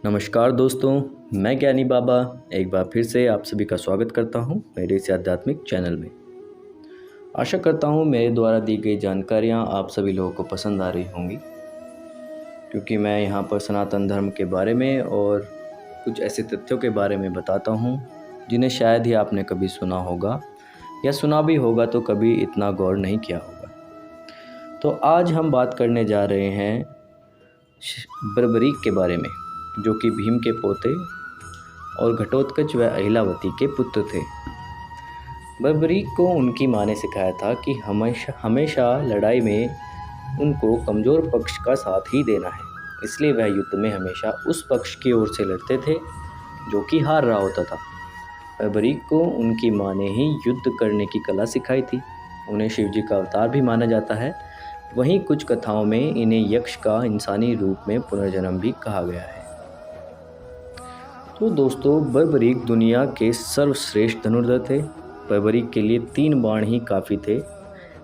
नमस्कार दोस्तों, मैं ज्ञानी बाबा एक बार फिर से आप सभी का स्वागत करता हूं मेरे इस आध्यात्मिक चैनल में। आशा करता हूं मेरे द्वारा दी गई जानकारियां आप सभी लोगों को पसंद आ रही होंगी, क्योंकि मैं यहां पर सनातन धर्म के बारे में और कुछ ऐसे तथ्यों के बारे में बताता हूं जिन्हें शायद ही आपने कभी सुना होगा या सुना भी होगा तो कभी इतना गौर नहीं किया होगा। तो आज हम बात करने जा रहे हैं बर्बरीक के बारे में, जो कि भीम के पोते और घटोत्कच व अहिलावती के पुत्र थे। बर्बरीक को उनकी माँ ने सिखाया था कि हमेशा लड़ाई में उनको कमज़ोर पक्ष का साथ ही देना है, इसलिए वह युद्ध में हमेशा उस पक्ष की ओर से लड़ते थे जो कि हार रहा होता था। बर्बरीक को उनकी माँ ने ही युद्ध करने की कला सिखाई थी। उन्हें शिवजी का अवतार भी माना जाता है। वहीं कुछ कथाओं में इन्हें यक्ष का इंसानी रूप में पुनर्जन्म भी कहा गया है। तो दोस्तों, बर्बरीक दुनिया के सर्वश्रेष्ठ धनुर्धर थे। बर्बरीक के लिए 3 बाण ही काफ़ी थे,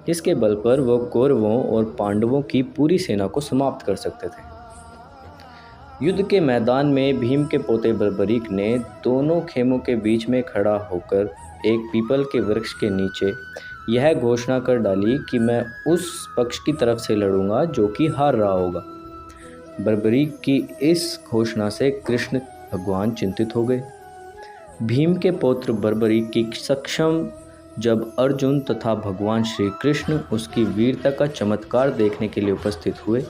जिसके बल पर वह कौरवों और पांडवों की पूरी सेना को समाप्त कर सकते थे। युद्ध के मैदान में भीम के पोते बर्बरीक ने दोनों खेमों के बीच में खड़ा होकर एक पीपल के वृक्ष के नीचे यह घोषणा कर डाली कि मैं उस पक्ष की तरफ से लड़ूंगा जो कि हार रहा होगा। बर्बरीक की इस घोषणा से कृष्ण भगवान चिंतित हो गए। भीम के पौत्र बर्बरीक की सक्षम जब अर्जुन तथा भगवान श्री कृष्ण उसकी वीरता का चमत्कार देखने के लिए उपस्थित हुए,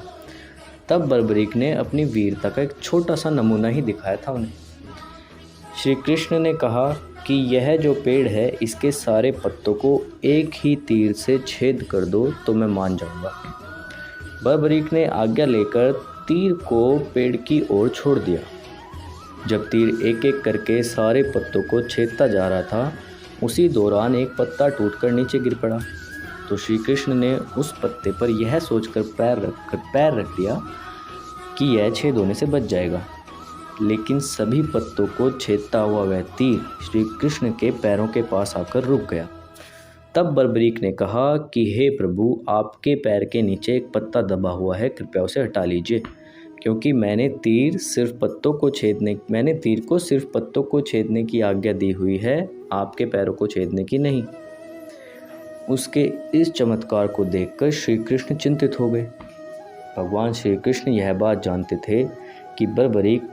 तब बर्बरीक ने अपनी वीरता का एक छोटा सा नमूना ही दिखाया था उन्हें। श्री कृष्ण ने कहा कि यह जो पेड़ है, इसके सारे पत्तों को एक ही तीर से छेद कर दो तो मैं मान जाऊंगा। बर्बरीक ने आज्ञा लेकर तीर को पेड़ की ओर छोड़ दिया। जब तीर एक एक करके सारे पत्तों को छेदता जा रहा था, उसी दौरान एक पत्ता टूटकर नीचे गिर पड़ा। तो श्री कृष्ण ने उस पत्ते पर यह सोचकर पैर रख दिया कि यह छेद होने से बच जाएगा, लेकिन सभी पत्तों को छेदता हुआ वह तीर श्री कृष्ण के पैरों के पास आकर रुक गया। तब बर्बरीक ने कहा कि हे प्रभु, आपके पैर के नीचे एक पत्ता दबा हुआ है, कृपया उसे हटा लीजिए, क्योंकि मैंने तीर को सिर्फ पत्तों को छेदने की आज्ञा दी हुई है, आपके पैरों को छेदने की नहीं। उसके इस चमत्कार को देखकर श्री कृष्ण चिंतित हो गए। भगवान श्री कृष्ण यह बात जानते थे कि बर्बरीक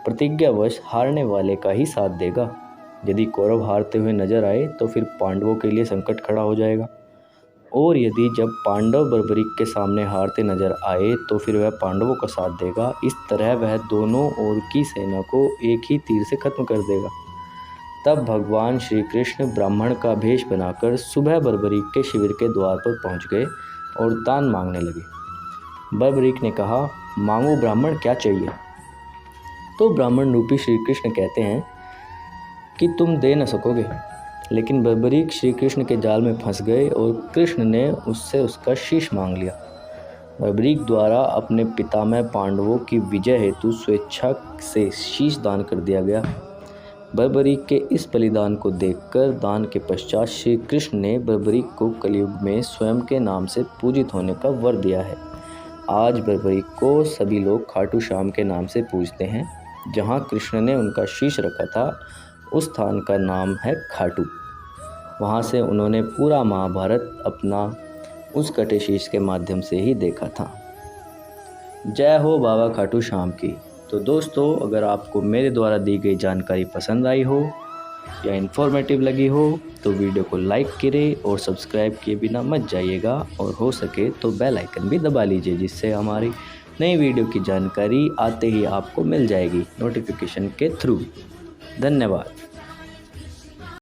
प्रतिज्ञावश हारने वाले का ही साथ देगा। यदि कौरव हारते हुए नजर आए तो फिर पांडवों के लिए संकट खड़ा हो जाएगा, और यदि जब पांडव बर्बरीक के सामने हारते नजर आए तो फिर वह पांडवों का साथ देगा। इस तरह वह दोनों ओर की सेना को एक ही तीर से खत्म कर देगा। तब भगवान श्री कृष्ण ब्राह्मण का भेष बनाकर सुबह बर्बरीक के शिविर के द्वार पर पहुंच गए और दान मांगने लगे। बर्बरीक ने कहा, मांगो ब्राह्मण, क्या चाहिए? तो ब्राह्मण रूपी श्री कृष्ण कहते हैं कि तुम दे न सकोगे। लेकिन बर्बरीक श्री कृष्ण के जाल में फंस गए और कृष्ण ने उससे उसका शीश मांग लिया। बर्बरीक द्वारा अपने पितामह पांडवों की विजय हेतु स्वेच्छा से शीश दान कर दिया गया। बर्बरीक के इस बलिदान को देखकर दान के पश्चात श्री कृष्ण ने बर्बरीक को कलयुग में स्वयं के नाम से पूजित होने का वर दिया है। आज बर्बरीक को सभी लोग खाटू श्याम के नाम से पूजते हैं। जहाँ कृष्ण ने उनका शीश रखा था, उस स्थान का नाम है खाटू। वहाँ से उन्होंने पूरा महाभारत अपना उस कटे शीश के माध्यम से ही देखा था। जय हो बाबा खाटू श्याम की। तो दोस्तों, अगर आपको मेरे द्वारा दी गई जानकारी पसंद आई हो या इन्फॉर्मेटिव लगी हो तो वीडियो को लाइक करें और सब्सक्राइब किए बिना मत जाइएगा, और हो सके तो बेल आइकन भी दबा लीजिए, जिससे हमारी नई वीडियो की जानकारी आते ही आपको मिल जाएगी नोटिफिकेशन के थ्रू। धन्यवाद।